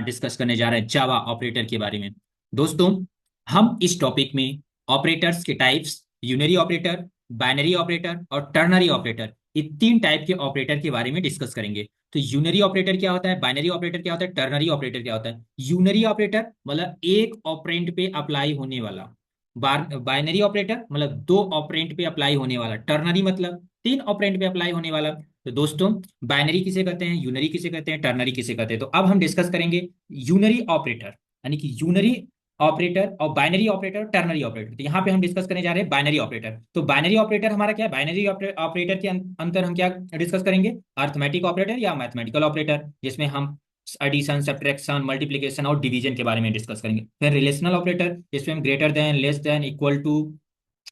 Discuss करने जा रहे हैं जावा ऑपरेटर के बारे में। दोस्तों, हम इस टॉपिक में ऑपरेटर्स के types, unary operator, binary operator और टर्नरी ऑपरेटर, ये तीन टाइप के ऑपरेटर के बारे में डिस्कस करेंगे। तो यूनरी ऑपरेटर क्या होता है, बाइनरी ऑपरेटर क्या होता है, टर्नरी ऑपरेटर क्या होता है। यूनरी ऑपरेटर मतलब एक ऑपरेंड पे अप्लाई होने वाला, बाइनरी ऑपरेटर मतलब दो ऑपरेंड पे अप्लाई होने वाला, टर्नरी मतलब तीन ऑपरेंड पे अप्लाई होने वाला। तो दोस्तों, बाइनरी किसे कहते हैं, यूनरी किसे कहते हैं, टर्नरी किसे कहते हैं। तो अब हम डिस्कस करेंगे यूनरी ऑपरेटर, यानी कि यूनरी ऑपरेटर और बाइनरी ऑपरेटर, टर्नरी ऑपरेटर। तो यहाँ पे हम डिस्कस करने जा रहे हैं बाइनरी ऑपरेटर। तो बाइनरी ऑपरेटर हमारा क्या है, बाइनरी ऑपरेटर के अंतर हम क्या डिस्कस करेंगे, अर्थमेटिक ऑपरेटर या मैथमेटिकल ऑपरेटर, जिसमें हम एडिशन, सब्ट्रैक्शन, मल्टीप्लिकेशन और डिवीजन के बारे में डिस्कस करेंगे। फिर रिलेशनल ऑपरेटर, जिसमें हम greater than, less than, equal to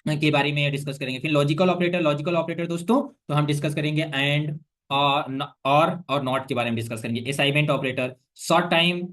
के बारे में डिस्कस करेंगे। फिर लॉजिकल ऑपरेटर, लॉजिकल ऑपरेटर दोस्तों तो हम डिस्कस करेंगे एंड और नॉट के बारे में डिस्कस करेंगे। Assignment operator, short time,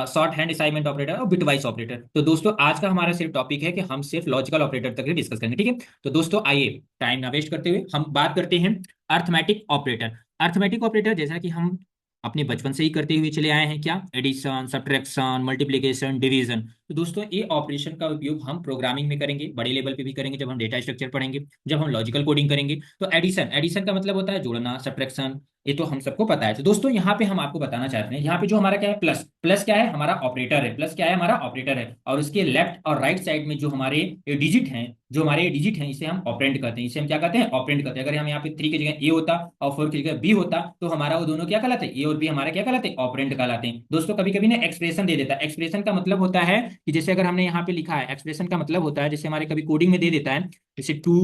short hand assignment operator और बिटवाइस ऑपरेटर। तो दोस्तों, आज का हमारा सिर्फ टॉपिक है कि हम सिर्फ लॉजिकल ऑपरेटर तक ही डिस्कस करेंगे, ठीक है। तो दोस्तों आइए टाइम ना वेस्ट करते हुए हम बात करते हैं अर्थमेटिक ऑपरेटर। अर्थमेटिक ऑपरेटर जैसा कि हम अपने बचपन से ही करते हुए चले आए हैं, क्या, एडिशन, सब्ट्रैक्शन, मल्टीप्लिकेशन, डिवीजन। तो दोस्तों, ये ऑपरेशन का उपयोग हम प्रोग्रामिंग में करेंगे, बड़े लेवल पे भी करेंगे जब हम डेटा स्ट्रक्चर पढ़ेंगे, जब हम लॉजिकल कोडिंग करेंगे। तो एडिशन, एडिशन का मतलब होता है जोड़ना, सब्ट्रैक्शन ये तो हम सबको पता है। तो दोस्तों, यहाँ पे हम आपको बताना चाहते हैं, यहाँ पे जो हमारा क्या है, प्लस, प्लस क्या है, हमारा ऑपरेटर है। प्लस क्या है, हमारा ऑपरेटर है। और उसके लेफ्ट और राइट साइड में जो हमारे डिजिट हैं, जो हमारे डिजिट हैं, इसे हम ऑपरेंड कहते हैं। इसे हम क्या कहते हैं, ऑपरेंड कहते हैं। अगर हम यहाँ पे 3 की जगह ए होता और 4 की जगह बी होता, तो हमारा वो दोनों क्या कहलाते हैं, ए और बी हमारे क्या कहलाते हैं, ऑपरेंड कहलाते हैं। दोस्तों, कभी कभी ना एक्सप्रेशन दे देता है। एक्सप्रेशन का मतलब होता है कि जैसे अगर हमने यहाँ पे लिखा है, एक्सप्रेशन का मतलब होता है जैसे हमारे कभी कोडिंग में दे देता है, जैसे 2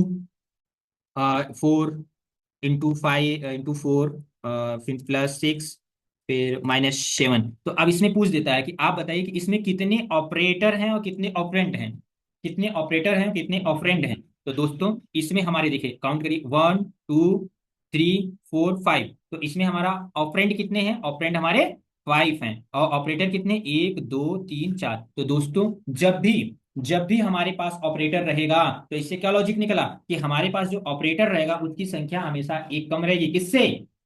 4 इंटू 4 फिर +6 फिर -7। तो अब इसमें पूछ देता है कि आप बताइए कि इसमें कितने ऑपरेटर हैं और कितने ऑपरेंड हैं, कितने ऑपरेटर हैं कितने ऑपरेंड हैं। तो दोस्तों, इसमें हमारे देखिए काउंट करिए, 1 2 3 4 5। तो इसमें हमारा ऑपरेंड कितने हैं, ऑपरेंड हमारे 5 हैं, और ऑपरेटर कितने, 1 2 3 4। तो दोस्तों, जब भी हमारे पास ऑपरेटर रहेगा, तो इससे क्या लॉजिक निकला कि हमारे पास जो ऑपरेटर रहेगा उसकी संख्या हमेशा एक कम रहेगी, किससे,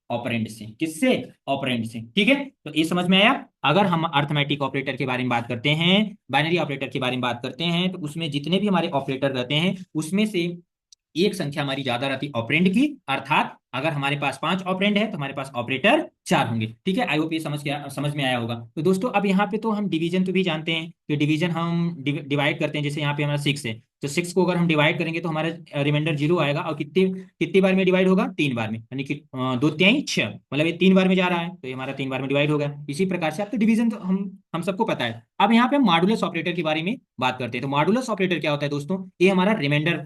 ऑपरेंड से, किससे, ऑपरेंड से, ठीक है। तो ये समझ में आया। अगर हम अर्थमेटिक ऑपरेटर के बारे में बात करते हैं, बाइनरी ऑपरेटर के बारे में बात करते हैं, तो उसमें जितने भी हमारे ऑपरेटर रहते हैं उसमें से एक संख्या हमारी ज्यादा रहती है ऑपरेंड की, अर्थात अगर हमारे पास 5 ऑपरेंड है तो हमारे पास ऑपरेटर 4 होंगे, ठीक है। आई होप ये समझ में आया होगा। तो दोस्तों, अब यहाँ पे तो हम डिवीजन तो भी जानते हैं कि डिवीजन हम डिवाइड करते हैं। जैसे यहाँ पे हमारा 6 है, तो 6 को अगर हम डिवाइड करेंगे तो हमारा रिमाइंडर 0 आएगा, और कितनी कितनी बार में डिवाइड होगा, 3 बार में, यानी कि 2 3 6, मतलब ये 3 बार में जा रहा है, तो ये हमारा 3 बार में डिवाइड होगा। इसी प्रकार से आपको डिवीजन तो हम सबको पता है। अब यहाँ पे हम मॉडुलस ऑपरेटर के बारे में बात करते हैं। तो मॉडुलस ऑपरेटर क्या होता है दोस्तों, ये हमारा रिमाइंडर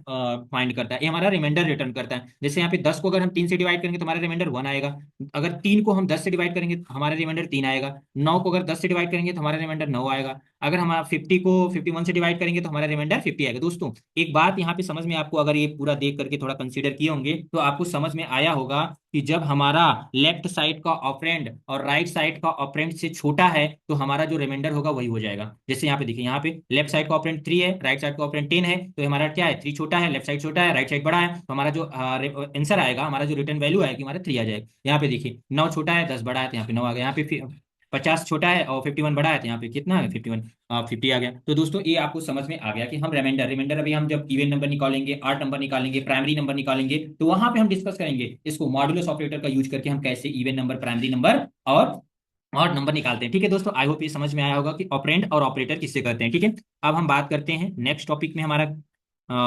फाइंड करता है, ये हमारा रिमाइंडर रिटर्न करता है। जैसे यहाँ पे 10 को अगर हम 3 से डिवाइड करेंगे तो हमारा रिमाइंडर 1 आएगा। अगर 3 को हम 10 से डिवाइड करेंगे तो हमारा रिमाइंडर 3 आएगा। 9 को अगर 10 से डिवाइड करेंगे तो हमारा रिमाइंडर 9 आएगा। अगर हम 50 को 51 से डिवाइड करेंगे तो हमारा रिमाइंडर 50 आएगा। दोस्तों, एक बात यहाँ पे समझ में, आपको अगर ये पूरा देख करके थोड़ा कंसीडर किए होंगे तो आपको समझ में आया होगा कि जब हमारा लेफ्ट साइड का ऑपरेंड और राइट साइड का ऑपरेंड से छोटा है तो हमारा जो रिमाइंडर होगा वही हो जाएगा। जैसे यहाँ पे देखिए, यहाँ पे लेफ्ट साइड का ऑपरेंड 3 है, राइट साइड का ऑपरेंड 10 है, तो हमारा क्या है, 3 छोटा है, लेफ्ट साइड छोटा है, राइट साइड बड़ा है, तो हमारा जो आंसर आएगा, हमारा जो रिटर्न वैल्यू आएगी, हमारा 3 आ जाएगा। यहाँ पे देखिए 9 छोटा है, 10 बड़ा है, तो यहाँ पे 9 आ गया। यहाँ पे 50 छोटा है और 51 बड़ा है, तो यहाँ पे कितना है, 51, 50 आ गया। तो दोस्तों, ये आपको समझ में आ गया कि हम रिमाइंडर रिमाइंडर अभी हम जब इवन नंबर निकालेंगे, आर्ट नंबर निकालेंगे, प्राइमरी नंबर निकालेंगे, तो वहां पे हम डिस्कस करेंगे इसको मॉडुलस ऑपरेटर का यूज करके हम कैसे इवन नंबर, प्राइमरी नंबर और नंबर निकालते हैं, ठीक है दोस्तों। आई होप ये समझ में आया होगा कि ऑपरेंड और ऑपरेटर किससे करते हैं, ठीक है। अब हम बात करते हैं नेक्स्ट टॉपिक में। हमारा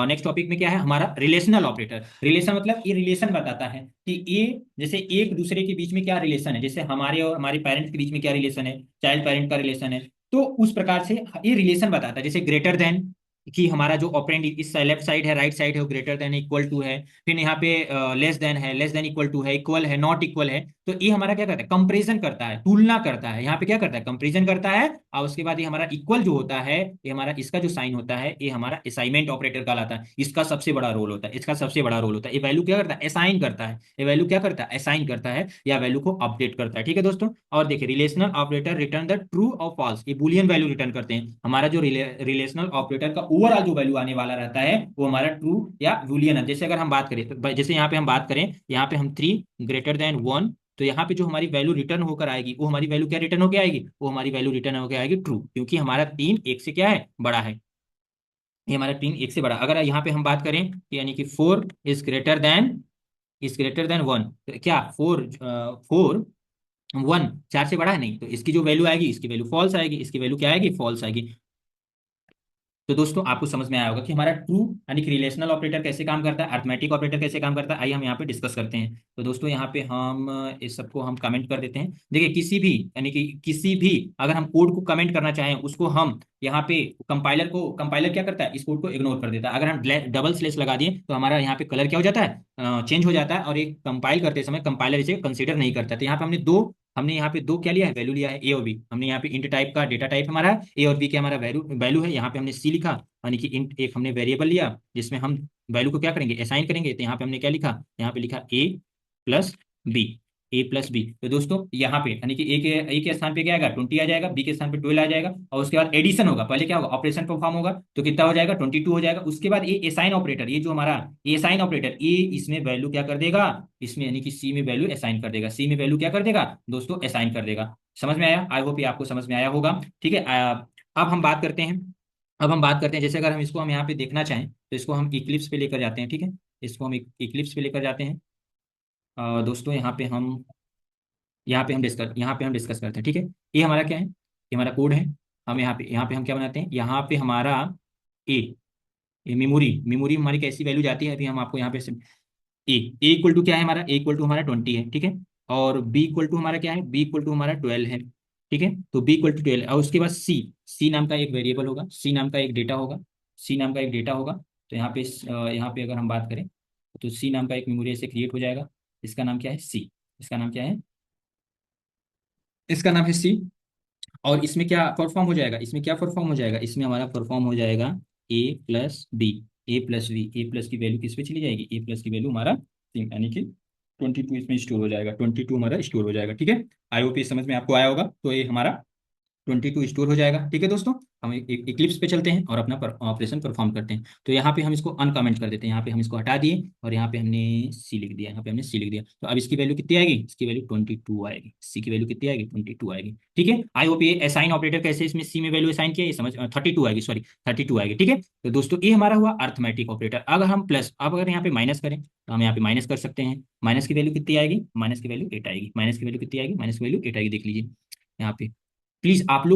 नेक्स्ट टॉपिक में क्या है, हमारा रिलेशनल ऑपरेटर। रिलेशन मतलब ये रिलेशन बताता है कि ये जैसे एक दूसरे के बीच में क्या रिलेशन है, जैसे हमारे और हमारे पेरेंट्स के बीच में क्या रिलेशन है, चाइल्ड पेरेंट का रिलेशन है। तो उस प्रकार से ये रिलेशन बताता है। जैसे ग्रेटर देन, कि हमारा जो ऑपरेंड इस लेफ्ट साइड है, राइट साइड है, वो ग्रेटर देन इक्वल टू है। फिर यहाँ पे लेस देन है, लेस देन इक्वल टू है, इक्वल है, नॉट इक्वल है। तो ये हमारा क्या करता है, कंपेरिजन करता है, तुलना करता है। यहाँ पे क्या करता है, कंपेरिजन करता है। और उसके बाद ये हमारा इक्वल जो होता है, ये हमारा इसका जो साइन होता है, ये हमारा असाइनमेंट ऑपरेटर कहलाता है। इसका सबसे बड़ा रोल होता है, इसका सबसे बड़ा रोल होता है। ये वैल्यू क्या करता है, असाइन करता है। ये वैल्यू क्या करता है, असाइन करता है, या वैल्यू को अपडेट करता है, ठीक है दोस्तों। और देखिए, relational operator return the true और फॉल्स, ये बुलियन वैल्यू रिटर्न करते हैं। हमारा जो रिलेशनल ऑपरेटर का ओवरऑल जो वैल्यू आने वाला रहता है वो हमारा ट्रू या बुलियन है। जैसे अगर हम बात करें, तो जैसे यहाँ पे हम बात करें, यहाँ पे हम 3 ग्रेटर देन 1 तो यहाँ पे जो हमारी वैल्यू रिटर्न होकर आएगी वो हमारी वैल्यू क्या रिटर्न होकर आएगी, वो हमारी वैल्यू रिटर्न होकर आएगी ट्रू, क्योंकि हमारा 3 1 से क्या है, बड़ा है। ये हमारा 3 1 से बड़ा। अगर यहाँ पे हम बात करें कि यानी कि 4 इज ग्रेटर देन 1, क्या 1 4 से बड़ा है, नहीं, तो इसकी जो वैल्यू आएगी, इसकी वैल्यू फॉल्स आएगी, इसकी वैल्यू क्या आएगी, फॉल्स आएगी। तो दोस्तों आपको समझ में आया होगा कि हमारा ट्रू यानी कि रिलेशनल ऑपरेटर कैसे काम करता है, अर्थमेटिक ऑपरेटर कैसे काम करता है। आइए हम यहाँ पे डिस्कस करते हैं। तो दोस्तों यहाँ पे हम इस सबको हम कमेंट कर देते हैं। देखिए किसी भी यानी कि किसी भी अगर हम कोड को कमेंट करना चाहें उसको हम यहाँ पे कंपाइलर क्या करता है, इस कोड को इग्नोर कर देता है। अगर हम डबल स्लेश लगा दिए तो हमारा यहाँ पे कलर क्या हो जाता है, चेंज हो जाता है, और एक कंपाइल करते समय कंपाइलर इसे कंसिडर नहीं करता। तो यहाँ पे हमने यहाँ पे दो क्या लिया है, वैल्यू लिया है ए और बी। हमने यहाँ पे इंट टाइप का डेटा टाइप हमारा है, ए और बी के हमारा वैल्यू वैल्यू है। यहाँ पे हमने सी लिखा, यानी कि इंट एक हमने वेरिएबल लिया जिसमें हम वैल्यू को क्या करेंगे, असाइन करेंगे। तो यहाँ पे हमने क्या लिखा, यहाँ पे लिखा प्लस बी ए प्लस बी। तो दोस्तों यहाँ पे यानी कि ए के स्थान पे क्या आएगा, 20 आ जाएगा, बी के स्थान पे 12 आ जाएगा, और उसके बाद एडिशन होगा, पहले क्या होगा, ऑपरेशन परफॉर्म होगा, तो कितना हो जाएगा, 22 हो जाएगा। उसके बाद ये असाइन ऑपरेटर, ये जो हमारा ये असाइन ऑपरेटर, ये इसमें वैल्यू क्या कर देगा, इसमें यानी कि सी में वैल्यू असाइन कर देगा, सी में वैल्यू क्या कर देगा दोस्तों, असाइन कर देगा। समझ में आया, आई होप ये आपको समझ में आया होगा। ठीक है, अब हम बात करते हैं। अब हम बात करते हैं, जैसे अगर हम इसको हम यहाँ पे देखना चाहें तो इसको हम इक्लिप्स पे लेकर जाते हैं। ठीक है, इसको हम इक्लिप्स पे लेकर जाते हैं। दोस्तों यहाँ पे हम डिस्कस करते हैं। ठीक है, ये हमारा क्या है, ये हमारा कोड है। हम यहाँ पे हम क्या बनाते हैं, यहाँ पे हमारा ए ये मेमोरी हमारी कैसी वैल्यू जाती है, अभी हम आपको यहाँ पे ए ए इक्वल टू क्या है हमारा, ए इक्वल टू हमारा 20 है। ठीक है, और बी इक्वल टू हमारा क्या है, बी इक्वल टू हमारा 12 है। ठीक है, तो बी इक्वल टू 12, और उसके बाद सी नाम का एक वेरिएबल होगा, सी नाम का एक डेटा होगा, सी नाम का एक डेटा होगा। तो यहाँ पे अगर हम बात करें तो सी नाम का एक मेमोरी ऐसे क्रिएट हो जाएगा। इसका नाम क्या है, सी। इसका नाम क्या है, इसका नाम है सी। और इसमें क्या परफॉर्म हो जाएगा, इसमें क्या परफॉर्म हो जाएगा, इसमें हमारा परफॉर्म हो जाएगा ए प्लस बी। ए प्लस की वैल्यू किस पे चली जाएगी, ए प्लस की वैल्यू हमारा यानी कि 22 इसमें स्टोर हो जाएगा, 22 हमारा स्टोर हो जाएगा। ठीक है, आई होप ये समझ में आपको आया होगा। तो ये हमारा 22 स्टोर हो जाएगा। ठीक है दोस्तों, हम इक्लिप्स पे चलते हैं और अपना ऑपरेशन परफॉर्म करते हैं। तो यहाँ पे हम इसको अनकमेंट कर देते हैं, यहाँ पे हम इसको हटा दिए और यहाँ पे हमने सी लिख दिया, यहाँ पे हमने सी लिख दिया। तो अब इसकी वैल्यू कितनी आएगी, इसकी वैल्यू 22 आएगी, सी की वैल्यू कितनी आएगी, 22 आएगी। ठीक है, आई होप ये असाइन ऑपरेटर कैसे इसमें सी में वैल्यू असाइन किया, ये समझ 32 आएगी, सॉरी 32 आएगी। ठीक है, तो दोस्तों ये हमारा हुआ अर्थमेटिक ऑपरेटर। अगर हम प्लस, अब अगर यहाँ पे माइनस करें तो हम यहाँ पे माइनस कर सकते हैं। माइनस की वैल्यू कितनी आएगी, माइनस की वैल्यू 8 आएगी, माइनस की वैल्यू कितनी आएगी, माइनस की वैल्यू 8 आएगी, देख लीजिए यहाँ पे। प्लीज आप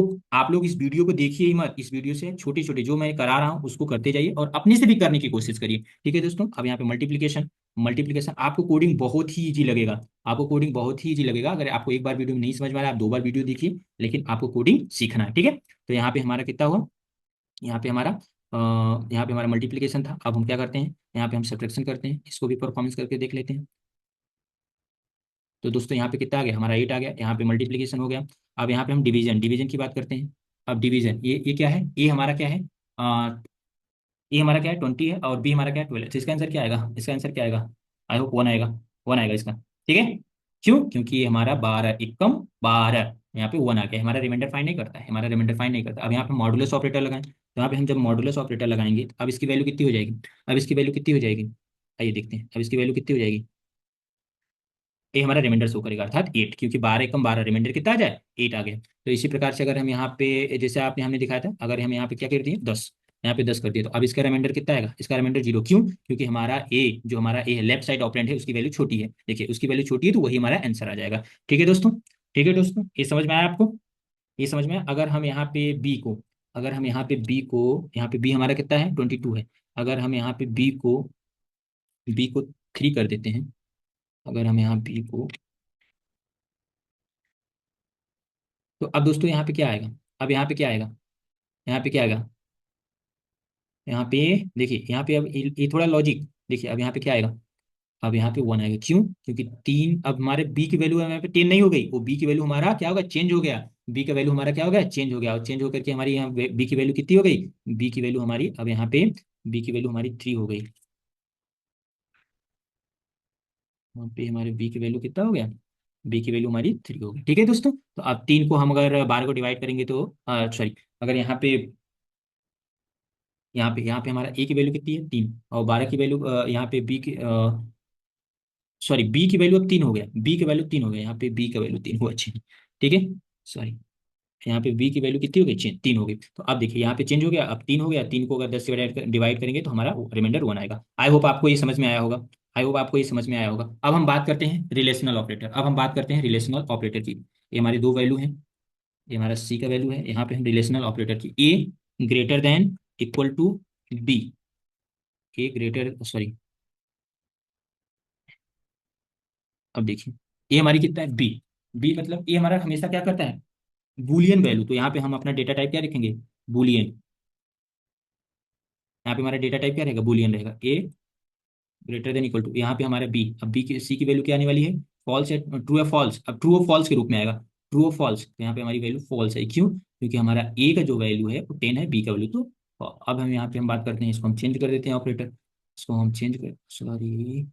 लोग इस वीडियो को देखिए ही मत, इस वीडियो से छोटे छोटे जो मैं करा रहा हूँ उसको करते जाइए और अपने से भी करने की कोशिश करिए। ठीक है दोस्तों, अब यहाँ पे मल्टीप्लीकेशन मल्टीप्लीकेशन आपको कोडिंग बहुत ही इजी लगेगा, आपको कोडिंग बहुत ही इजी लगेगा। अगर आपको एक बार वीडियो में नहीं समझ में आ रहा है, आप 2 बार वीडियो देखिए, लेकिन आपको कोडिंग सीखना है। ठीक है, तो यहाँ पे हमारा कितना हुआ, यहाँ पे हमारा मल्टीप्लीकेशन था। अब हम क्या करते हैं, यहाँ पे हम सब्ट्रैक्शन करते हैं, इसको भी परफॉर्मेंस करके देख लेते हैं। तो दोस्तों यहाँ पे कितना आ गया, हमारा 8 आ गया, यहाँ पे मल्टीप्लीकेशन हो गया। अब यहाँ पे हम डिवीजन डिवीजन की बात करते हैं। अब डिवीजन ये क्या है, ये हमारा क्या है, ये हमारा क्या है 20 है, और बी हमारा क्या है 12। तो इसका आंसर क्या आएगा, इसका आंसर क्या आएगा, आई होप 1 आएगा, 1 आएगा इसका। ठीक है, क्यों, क्योंकि ये हमारा 12 एकम 12, यहाँ पे 1 आ गया, हमारा रिमाइंडर फाइंड नहीं करता है, हमारा रिमाइंडर फाइंड नहीं करता। अब यहाँ पे मॉडुलस ऑपरेटर लगाएं, तो यहाँ पे हम जब मॉडुलस ऑपरेटर लगाएंगे तो अब इसकी वैल्यू कितनी हो जाएगी, अब इसकी वैल्यू कितनी हो जाएगी, आइए देखते हैं अब इसकी वैल्यू कितनी हो जाएगी। ये हमारा रिमाइंडर शो करेगा, अर्थात 8, क्योंकि 12 एकम 12, रिमाइंडर कितना आ जाए, 8 आ गया। तो इसी प्रकार से अगर हम यहाँ पे जैसे आपने हमने दिखाया था, अगर हम यहाँ पे क्या कर दिए 10, यहाँ पे 10 कर दिया, तो अब इसका रिमाइंडर कितना आएगा, इसका रिमाइंडर 0, क्यों, क्योंकि हमारा ए जो हमारा ए है लेफ्ट साइड ऑपरेंड है उसकी वैल्यू छोटी है, देखिए उसकी वैल्यू छोटी है, तो वही हमारा आंसर आ जाएगा। ठीक है दोस्तों, ठीक है दोस्तों, ये समझ में आया आपको, ये समझ में आया। अगर हम यहाँ पे बी को, अगर हम यहाँ पे बी को, यहाँ पे बी हमारा कितना है 22 है, अगर हम यहाँ पे बी को 3 कर देते हैं, अगर हम यहाँ बी को, तो अब दोस्तों यहाँ पे क्या आएगा, अब यहाँ पे क्या आएगा, यहाँ पे क्या आएगा, यहाँ पे देखिए, यहाँ पे अब ये थोड़ा लॉजिक देखिए, अब यहाँ पे क्या आएगा, अब यहाँ पे 1 आएगा, क्यों, क्योंकि 3, अब हमारे बी की वैल्यू यहाँ पे 10 नहीं हो गई, वो बी की वैल्यू हमारा क्या होगा, चेंज हो गया, बी का वैल्यू हमारा क्या हो गया, चेंज हो गया, और चेंज होकर के हमारी यहाँ बी की वैल्यू कितनी हो गई, बी की वैल्यू हमारी अब यहाँ पे बी की वैल्यू हमारी 3 हो गई, यहाँ पे हमारे बी की वैल्यू कितना हो गया, बी की वैल्यू हमारी 3 हो गई। ठीक है दोस्तों, तो अब 3 को हम अगर 12 को डिवाइड करेंगे तो सॉरी, अगर यहाँ पे हमारा ए की वैल्यू कितनी है 3, और 12 की वैल्यू यहाँ पे बी की सॉरी बी की वैल्यू अब 3 हो गया, बी की वैल्यू 3 हो गया, यहाँ पे बी का वैल्यू 3 हुआ, अच्छी, ठीक है, सॉरी, यहाँ पे बी की वैल्यू कितनी हो गई, 3 हो गई। तो अब देखिए यहाँ पे चेंज हो गया, अब 3 हो गया, 3 को अगर 10 से डिवाइड करेंगे तो हमारा रिमाइंडर 1 आएगा। आई होप आपको ये समझ में आया होगा, आई होप आपको ये समझ में आया होगा। अब हम बात करते हैं रिलेशनल ऑपरेटर, अब हम बात करते हैं रिलेशनल ऑपरेटर की। ये हमारी दो वैल्यू है, ये हमारा सी का वैल्यू है, यहाँ पे हम रिलेशनल ऑपरेटर की A greater than equal to B, A greater sorry, अब देखिए ए हमारी कितना है, बी, बी मतलब ए हमारा हमेशा क्या करता है, बूलियन वैल्यू, तो यहाँ पे हम अपना डेटा टाइप क्या रखेंगे, बूलियन, यहाँ पे हमारा डेटा टाइप क्या रहेगा, बूलियन रहेगा, ए ग्रेटर देन इक्वल टू, यहाँ पे हमारा बी, अब बी की सी की वैल्यू क्या आने वाली है, फॉल्स है, ट्रू है फॉल्स, अब ट्रू और फॉल्स के रूप में आएगा, ट्रू और फॉल्स, तो यहाँ पे हमारी वैल्यू फॉल्स है, क्यों, क्योंकि हमारा ए का जो वैल्यू है वो 10 है, बी का वैल्यू तो अब हम यहाँ पे हम बात करते हैं, इसको हम चेंज कर देते हैं ऑपरेटर, इसको हम चेंज कर, सॉरी,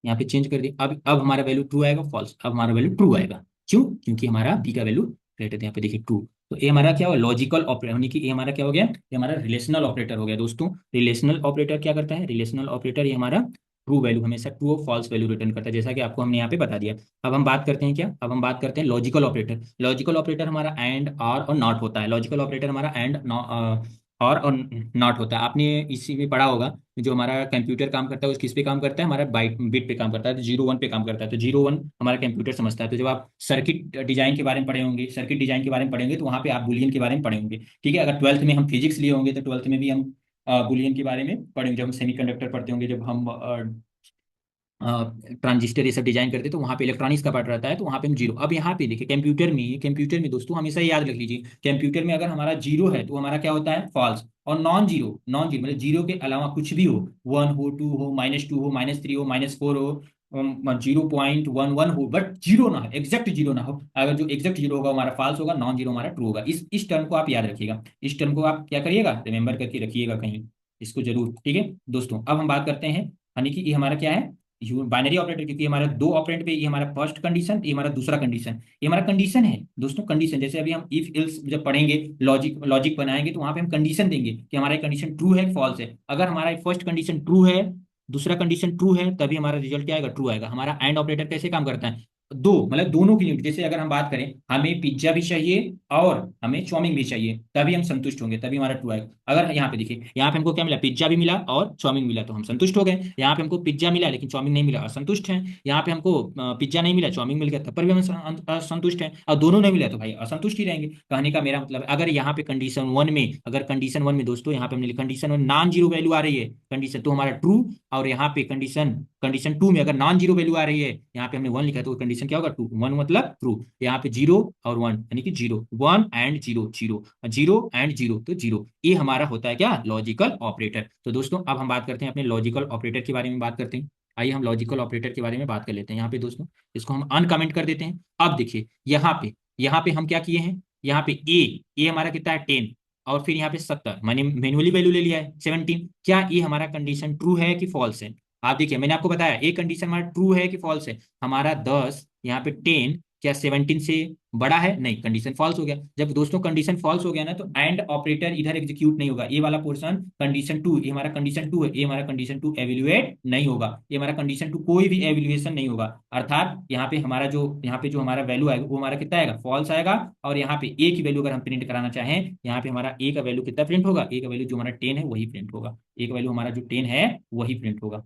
यहाँ पे चेंज कर दिया, अब हमारा वैल्यू ट्रू आएगा फॉल्स, अब हमारा वैल्यू ट्रू आएगा, क्यों, क्योंकि हमारा बी का वैल्यू ग्रेटर है, यहाँ पे देखिए ट्रू, तो ये हमारा क्या हुआ, लॉजिकल ऑपरेटर होने की, ये हमारा क्या हो गया, ये हमारा रिलेशनल ऑपरेटर हो गया दोस्तों। रिलेशनल ऑपरेटर क्या करता है, रिलेशनल ऑपरेटर ये हमारा ट्रू वैल्यू, हमेशा ट्रू और फॉल्स वैल्यू रिटर्न करता है, जैसा कि आपको हमने यहाँ पे बता दिया। अब हम बात करते हैं क्या, अब हम बात करते हैं लॉजिकल ऑपरेटर। लॉजिकल ऑपरेटर हमारा एंड और नॉट होता है, लॉजिकल ऑपरेटर हमारा एंड और नॉट होता है। आपने इसी में पढ़ा होगा, जो हमारा कंप्यूटर काम करता है उस किस पे काम करता है, हमारा बाइट बिट पे काम करता है, तो 0 1 पे काम करता है, तो 0 1 हमारा कंप्यूटर समझता है। तो जब आप सर्किट डिजाइन के बारे में पढ़े होंगे, सर्किट डिजाइन के बारे में पढ़े होंगे, तो वहाँ पे आप बुलियन के बारे में पढ़े होंगे, ठीक है। अगर ट्वेल्थ में हम फिजिक्स लिए होंगे तो ट्वेल्थ में भी हम बुलियन के बारे में पढ़ेंगे, जब हम सेमीकंडक्टर पढ़ते होंगे, जब हम ट्रांजिस्टर ये सब डिजाइन करते हैं, तो वहाँ पे इलेक्ट्रॉनिक्स का पार्ट रहता है, तो वहाँ पे हम जीरो। अब यहाँ पे देखिए कंप्यूटर में दोस्तों हमेशा याद रख लीजिए, कंप्यूटर में अगर हमारा जीरो है तो हमारा क्या होता है, फॉल्स, और नॉन जीरो, नॉन जीरो मतलब जीरो के अलावा कुछ भी हो, 1 हो, 2 हो, -2 हो, -3 हो, -4 हो, 0.11 हो, बट जीरो ना हो, एग्जैक्ट जीरो ना हो। अगर जो एग्जैक्ट जीरो होगा हमारा फॉल्स होगा, नॉन जीरो हमारा ट्रू होगा। इस टर्म को आप याद रखिएगा, इस टर्म को आप क्या करिएगा, रिमेंबर करके रखिएगा कहीं, इसको जरूर, ठीक है दोस्तों। अब हम बात करते हैं, यानी कि ये हमारा क्या है, बाइनरी ऑपरेटर, क्योंकि हमारा दो ऑपरेंड पे, ये हमारा फर्स्ट कंडीशन, ये हमारा दूसरा कंडीशन, ये हमारा कंडीशन है दोस्तों, कंडीशन। जैसे अभी हम इफ इल्स जब पढ़ेंगे, लॉजिक लॉजिक बनाएंगे, तो वहां पे हम कंडीशन देंगे कि हमारा कंडीशन ट्रू है फॉल्स है। अगर हमारा फर्स्ट कंडीशन ट्रू है, दूसरा कंडीशन ट्रू है, तभी हमारा रिजल्ट क्या आएगा, ट्रू आएगा। हमारा एंड ऑपरेटर कैसे काम करता है, दो मतलब दोनों की यूनिट, जैसे अगर हम बात करें, हमें पिज्जा भी चाहिए और हमें चाउमीन भी चाहिए, तभी हम संतुष्ट होंगे, तभी हमारा ट्रू आएगा। अगर यहाँ पे देखिए, यहाँ पे हमको क्या मिला, पिज्जा भी मिला और चाउमीन मिला, तो हम संतुष्ट हो गए। यहाँ पे हमको पिज्जा मिला लेकिन चाउमीन नहीं मिला, असंतुष्ट है। यहाँ पे हमको पिज्जा नहीं मिला, चाउमीन मिल गया, तब पर भी हम असंतुष्ट है, और दोनों नहीं मिला तो भाई असंतुष्ट ही रहेंगे। कहने का मेरा मतलब है, अगर यहाँ पे कंडीशन 1 में, अगर कंडीशन 1 में दोस्तों, यहाँ पे हमने कंडीशन 1 नॉन जीरो वैल्यू आ रही है कंडीशन, तो हमारा ट्रू। और यहाँ पे कंडीशन कंडीशन 2 में अगर नॉन जीरो वैल्यू आ रही है, यहाँ पे हमने 1 लिखा है, तो कंडीशन क्या होगा, 2, 1 मतलब ट्रू। यहाँ पे 0 और 1 यानी कि 0 1 एंड 0 0 0 एंड 0 तो 0, ये हमारा होता है क्या, लॉजिकल ऑपरेटर। तो दोस्तों अब हम बात करते हैं अपने लॉजिकल ऑपरेटर के बारे में बात करते हैं। आइए हम लॉजिकल ऑपरेटर के बारे में बात कर लेते हैं। यहाँ पे दोस्तों इसको हम अनकमेंट कर देते हैं। अब देखिए यहाँ पे हम क्या किए हैं, यहाँ पे ए हमारा कितना है, 10, और फिर यहाँ पे 70, मैंने मैनुअली वैल्यू ले लिया है 17। क्या ये हमारा कंडीशन ट्रू है कि फॉल्स है, आप देखिए मैंने आपको बताया एक कंडीशन हमारा ट्रू है कि फॉल्स है, हमारा 10 यहाँ पे 10 क्या 17 से बड़ा है, नहीं, कंडीशन फॉल्स हो गया। जब दोस्तों कंडीशन फॉल्स हो गया ना, तो एंड ऑपरेटर इधर एग्जीक्यूट नहीं होगा, ये वाला पोर्शन कंडीशन 2, ये हमारा कंडीशन 2 है, ये हमारा कंडीशन 2 एवेल्युएट नहीं होगा, ये हमारा कंडीशन 2 कोई भी एवेल्युएशन नहीं होगा। अर्थात यहाँ पे हमारा जो यहाँ पे जो हमारा वैल्यू आएगा वो हमारा कितना आएगा, फॉल्स आएगा। और यहाँ पे ए की वैल्यू अगर हम प्रिंट कराना चाहें, यहाँ पे हमारा ए का वैल्यू कितना प्रिंट होगा, ए का वैल्यू जो हमारा 10 है वही प्रिंट होगा, ए का वैल्यू हमारा जो 10 है वही प्रिंट होगा,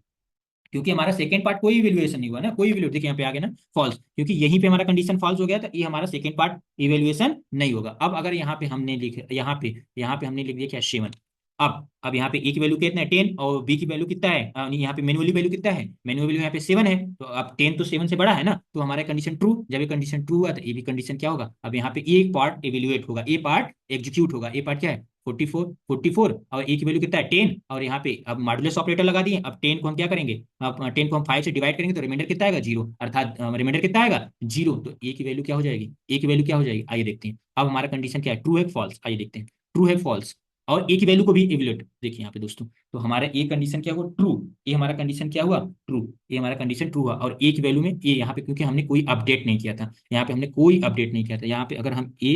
क्योंकि हमारा सेकंड पार्ट कोई इवेल्युएशन नहीं हुआ ना, कोई इवेल्यू देखिए यहाँ पे आ गया ना फॉल्स, क्योंकि यहीं पे हमारा कंडीशन फॉल्स हो गया था, ये हमारा सेकंड पार्ट इवेल्युएशन नहीं होगा। अब अगर यहाँ पे हमने लिख दिया क्या, 7। अब यहाँ पे ए की वैल्यू कितना है, 10, और बी की वैल्यू कितना है, यहाँ पे मैनुअली वैल्यू कितना है, मैनुअल वैल्यू यहाँ पे 7 है, तो अब 10 तो 7 से बड़ा है ना, तो हमारा कंडीशन ट्रू। जब ये कंडीशन ट्रू हुआ तो ये भी कंडीशन क्या होगा, अब यहाँ पे एक पार्ट इवेल्युएट होगा, ए पार्ट एग्जीक्यूट होगा, ए पार्ट क्या है, 44 और ए की वैल्यू कितना है, 10, और यहाँ पे अब मॉडुलस ऑपरेटर लगा दिए। अब 10 को हम क्या करेंगे, अब 10 को हम 5 से डिवाइड करेंगे तो रिमाइंडर कितना आएगा, 0, अर्थात रिमाइंडर कितना आएगा, 0। तो ए की वैल्यू क्या हो जाएगी, ए की वैल्यू क्या हो जाएगी, आइए देखते हैं। अब हमारा कंडीशन क्या है, ट्रू है फॉल्स, आइए देखते हैं, ट्रू है फॉल्स, और ए की वैल्यू को भी इवेल्युएट देखिए यहाँ पे दोस्तों। तो हमारा ए कंडीशन क्या हुआ, ट्रू, ये हमारा कंडीशन क्या हुआ, ट्रू, ये हमारा कंडीशन ट्रू हुआ। और ए की वैल्यू में ये यहाँ पे, क्योंकि हमने कोई अपडेट नहीं किया था, यहाँ पे हमने कोई अपडेट नहीं किया था, यहाँ पे अगर हम ए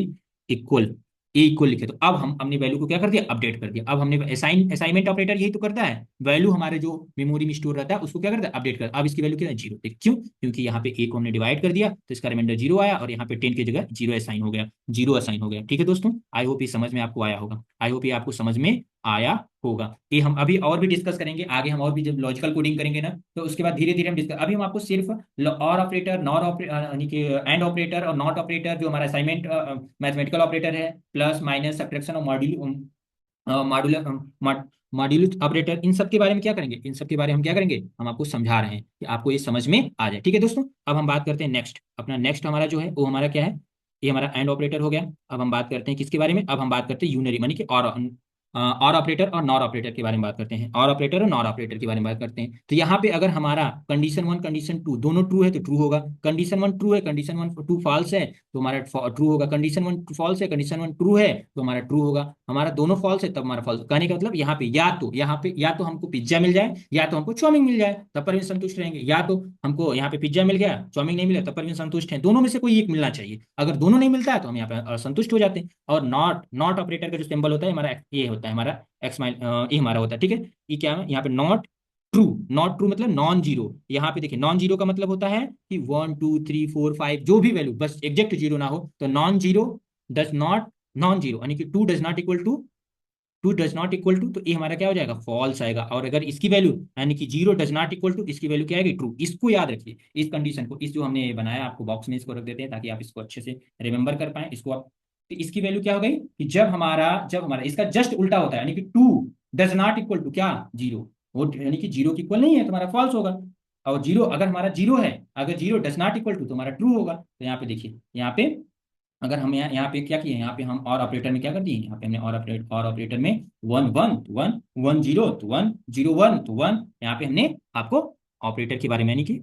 इक्वल ए इक्वल लिखे, तो अब हम अपनी वैल्यू को क्या कर दिया, अपडेट कर दिया। अब हमने असाइनमेंट ऑपरेटर यही तो करता है, वैल्यू हमारे जो मेमोरी में स्टोर रहता है उसको क्या करता है, अपडेट कर। अब इसकी वैल्यू क्या है, जीरो। क्यों, क्योंकि यहाँ पे ए को हमने डिवाइड कर दिया तो इसका रिमाइंडर जीरो आया, और यहाँ पे 10 की जगह जीरो असाइन हो गया, जीरो असाइन हो गया। ठीक है दोस्तों, आई होप ये समझ में आपको आया होगा, आई होप ये आपको समझ में आया होगा। ये हम अभी और भी डिस्कस करेंगे आगे, हम और भी जब लॉजिकल कोडिंग करेंगे ना, तो उसके बाद धीरे धीरे हम डिस्कस, अभी हम आपको सिर्फ और ऑपरेटर, नॉर ऑपरेटर, यानी कि एंड ऑपरेटर और नॉट ऑपरेटर, जो हमारा असाइनमेंट मैथमेटिकल ऑपरेटर है, प्लस माइनस सब्ट्रैक्शन और मॉड्यूलर मॉड्यूलर ऑपरेटर, इन सब के बारे में क्या करेंगे, इन सब के बारे में हम क्या करेंगे, हम आपको समझा रहे हैं कि आपको ये समझ में आ जाए। ठीक है दोस्तों, अब हम बात करते हैं नेक्स्ट, अपना नेक्स्ट हमारा जो है वो हमारा क्या है, ये हमारा एंड ऑपरेटर हो गया। अब हम बात करते हैं किसके बारे में, अब हम बात करते हैं यूनरी, मानी कि और ऑपरेटर और नॉर ऑपरेटर के बारे में बात करते हैं, और ऑपरेटर और नॉर ऑपरेटर के बारे में बात करते हैं। तो यहाँ पे अगर हमारा कंडीशन वन कंडीशन टू दोनों ट्रू है तो ट्रू होगा, कंडीशन वन ट्रू है कंडीशन वन टू फॉल्स है तो हमारा ट्रू होगा, कंडीशन वन फॉल्स है कंडीशन वन ट्रू है तो हमारा ट्रू होगा, हमारा दोनों फॉल्स है तब हमारा फॉल्स। कहने का मतलब यहाँ पे या तो हमको पिज्जा मिल जाए या तो हमको चाउमीन मिल जाए, तब पर भी संतुष्ट रहेंगे, या तो हमको यहाँ पे पिज्जा मिल गया चाउमीन नहीं मिला तब पर भी संतुष्ट है, दोनों में से कोई एक मिलना चाहिए। अगर दोनों नहीं मिलता है तो हम यहाँ पे असंतुष्ट हो जाते हैं। और नॉट नॉट ऑपरेटर का जो सिंबल होता है हमारा ये होता है, हमारा एक्स माइल ये हमारा होता है। ठीक है, ये क्या है यहाँ पे, नॉट ट्रू, नॉट ट्रू मतलब नॉन जीरो। यहाँ पे देखिए नॉन जीरो का मतलब होता है कि 1 2 3 4 5 जो भी वैल्यू बस एग्जैक्ट जीरो ना हो, तो non zero does not, non zero यानी कि two does not equal to, तो ये हमारा क्या हो जाएगा, फॉल्स आएगा। और अगर इसकी वैल्यू यानी कि zero does not equal to, इसकी वैल्यू क्या आएगी, ट्रू। इसको याद रखिए, इस कंडीशन को, इस जो हमने बनाया आपको बॉक्स में इसको रख देते हैं ताकि आप इसको अच्छे से रिमेंबर कर पाए इसको आप। तो इसकी वैल्यू क्या हो गई कि जब हमारा इसका जस्ट उल्टा होता है, यानी कि two does not equal to क्या, जीरो, वो यानी कि जीरो की इक्वल नहीं है तो हमारा फॉल्स होगा। और जीरो अगर हमारा जीरो है, अगर zero does not equal to तो हमारा ट्रू होगा। तो यहाँ पे देखिए, यहाँ पे अगर हम यहाँ पे क्या किए, यहाँ पे हम और ऑपरेटर में क्या कर दिए, यहाँ पे हमने और ऑपरेटर में वन वन तो वन, वन जीरो तो वन, जीरो वन तो वन, यहाँ पे हमने आपको ऑपरेटर के बारे में यानी कि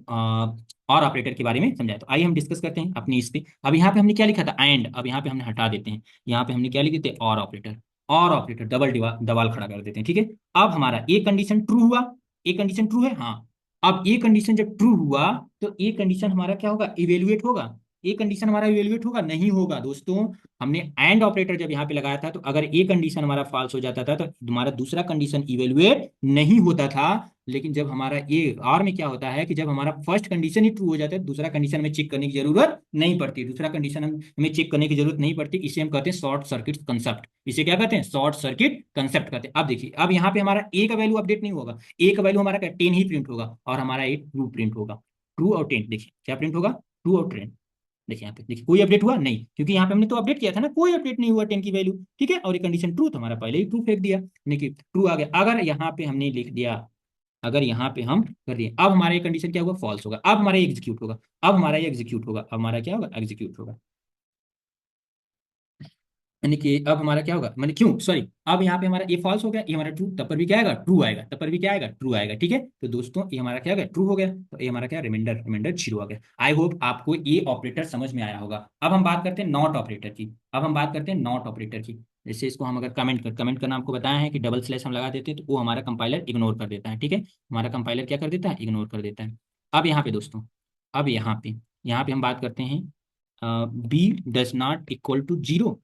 और ऑपरेटर के बारे में समझाया। तो आइए हम डिस्कस करते हैं अपनी इस पे। अब यहाँ पे हमने क्या लिखा था, एंड, अब यहाँ पे हमने हटा देते हैं, यहाँ पे हमने क्या लिखे थे, और ऑपरेटर डबल दबाल खड़ा कर देते हैं। ठीक है, अब हमारा ए कंडीशन ट्रू हुआ, ए कंडीशन ट्रू है हाँ। अब ये कंडीशन जब ट्रू हुआ तो ये कंडीशन हमारा क्या होगा, इवेल्युएट होगा, ये कंडीशन हमारा इवेल्युएट होगा, नहीं होगा दोस्तों। हमने एंड ऑपरेटर जब यहाँ पे लगाया था तो अगर ये कंडीशन हमारा फॉल्स हो जाता था तो हमारा दूसरा कंडीशन इवेल्युएट नहीं होता था। लेकिन जब हमारा ये और में क्या होता है कि जब हमारा फर्स्ट कंडीशन ही ट्रू हो जाता है, दूसरा कंडीशन में चेक करने की जरूरत नहीं पड़ती, दूसरा कंडीशन हमें चेक करने की जरूरत नहीं पड़ती। इसे हम कहते हैं शॉर्ट सर्किट कंसेप्ट, इसे क्या कहते हैं, शॉर्ट सर्किट कंसेप्ट कहते हैं। अब देखिए, अब यहाँ पे हमारा ए का वैल्यू अपडेट नहीं होगा, ए का वैल्यू हमारा क्या, 10 ही प्रिंट होगा, और हमारा एक ट्रू प्रिंट होगा, ट्रू और 10। देखिए क्या प्रिंट होगा, ट्रू और 10। देखिए यहाँ पे, देखिए कोई अपडेट हुआ नहीं, क्योंकि यहाँ पे हमने तो अपडेट किया था ना, कोई अपडेट नहीं हुआ 10 की वैल्यू। ठीक है, और ये कंडीशन ट्रू तो हमारा पहले ही ट्रू फेंक दिया, यानी कि ट्रू आ गया। अगर यहाँ पे हमने लिख दिया, अगर यहाँ पे हम कर दिए, अब हमारा ये कंडीशन क्या होगा, फॉल्स होगा, अब हमारा एग्जीक्यूट होगा, अब हमारा ये एग्जीक्यूट होगा, अब हमारा क्या होगा, एग्जीक्यूट होगा, यानी कि अब हमारा क्या होगा, मैंने क्यों सॉरी, अब यहाँ पे हमारा ये फॉल्स हो गया, ये हमारा ट्रू, तब पर भी क्या आएगा, ट्रू आएगा, तब पर भी क्या आएगा, ट्रू आएगा। ठीक है, तो दोस्तों ये हमारा क्या हो गया, ट्रू हो गया, तो ये हमारा क्या, रिमाइंडर रिमाइंडर जीरो आ गया। आई होप आपको ये ऑपरेटर समझ में आया होगा। अब हम बात करते हैं नॉट ऑपरेटर की, अब हम बात करते हैं नॉट ऑपरेटर की। जैसे इसको हम अगर कमेंट करना आपको बताया है कि डबल स्लैश हम लगा देते हैं तो वो हमारा कंपाइलर इग्नोर कर देता है। ठीक है, हमारा कंपाइलर क्या कर देता है, इग्नोर कर देता है। अब यहाँ पे दोस्तों, अब यहाँ पे हम बात करते हैं B does not equal to zero,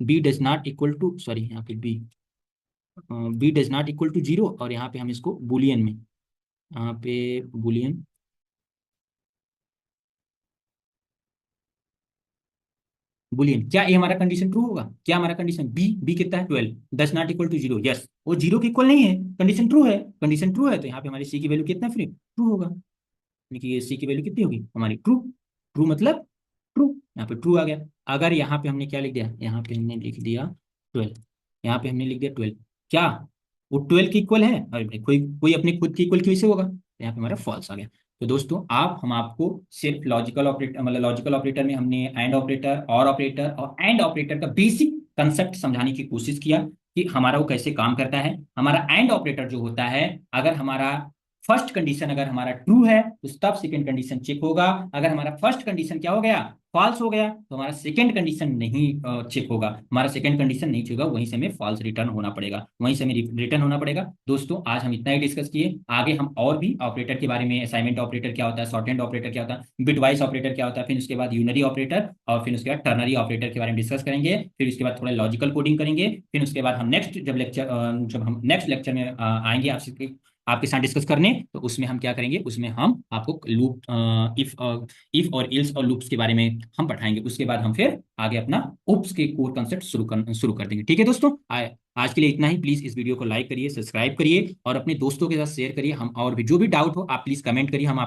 B does not equal to sorry, यहाँ पे B does not equal to zero, और यहाँ पे हम इसको बुलियन में, यहाँ पे बुलियन, बुलियन क्या, ये हमारा कंडीशन ट्रू होगा, क्या हमारा कंडीशन, बी बी कितना है 12, does not equal to zero, yes वो जीरो के इक्वल नहीं है, कंडीशन ट्रू है, कंडीशन ट्रू है, तो यहाँ पे हमारी सी की वैल्यू कितना फ्री ट्रू होगा, यानी कि ये सी की वैल्यू कितनी होगी हमारी ट्रू, ट्रू मतलब ट्रू, यहाँ पे ट्रू आ गया। अगर यहाँ पे हमने क्या लिख दिया, यहाँ पे हमने लिख दिया 12, यहाँ पे हमने लिख दिया 12, क्या वो 12 की इक्वल है, अरे भाई कोई कोई अपनी खुद की इक्वल कैसे होगा, तो यहाँ पे हमारा फॉल्स आ गया। तो दोस्तों हम आपको सिर्फ लॉजिकल ऑपरेटर, मतलब लॉजिकल ऑपरेटर में हमने एंड ऑपरेटर और एंड ऑपरेटर का बेसिक कंसेप्ट समझाने की कोशिश किया कि हमारा वो कैसे काम करता है। हमारा एंड ऑपरेटर जो होता है, अगर हमारा फर्स्ट कंडीशन अगर हमारा ट्रू है तो तब सेकंड कंडीशन चेक होगा। अगर हमारा फर्स्ट कंडीशन क्या हो गया, फॉल्स हो गया, तो हमारा सेकंड कंडीशन नहीं चेक होगा, हमारा सेकंड कंडीशन नहीं चेक होगा, वहीं से हमें फॉल्स रिटर्न होना पड़ेगा, वहीं से हमें रिटर्न होना पड़ेगा। दोस्तों आज हम इतना ही डिस्कस किए, आगे हम और भी ऑपरेटर के बारे में, असाइनमेंट ऑपरेटर क्या होता है, शॉर्ट हैंड ऑपरेटर क्या होता है, बिटवाइज ऑपरेटर क्या होता है, फिर उसके बाद यूनरी ऑपरेटर, और फिर उसके बाद टर्नरी ऑपरेटर के बारे में डिस्कस करेंगे, फिर उसके बाद थोड़ा लॉजिकल कोडिंग करेंगे, फिर उसके बाद हम जब हम नेक्स्ट लेक्चर में आएंगे आपसे, आपके साथ डिस्कस करने, तो उसमें हम क्या करेंगे, उसमें हम आपको लूप, इफ और इल्स और लूप्स के बारे में हम पढ़ाएंगे। उसके बाद हम फिर आगे अपना ओप्स के कोर कंसेप्ट शुरू कर देंगे। ठीक है दोस्तों, आज के लिए इतना ही। प्लीज इस वीडियो को लाइक करिए, सब्सक्राइब करिए और अपने दोस्तों के साथ शेयर करिए। हम और भी जो भी डाउट हो आप प्लीज कमेंट करिए, हम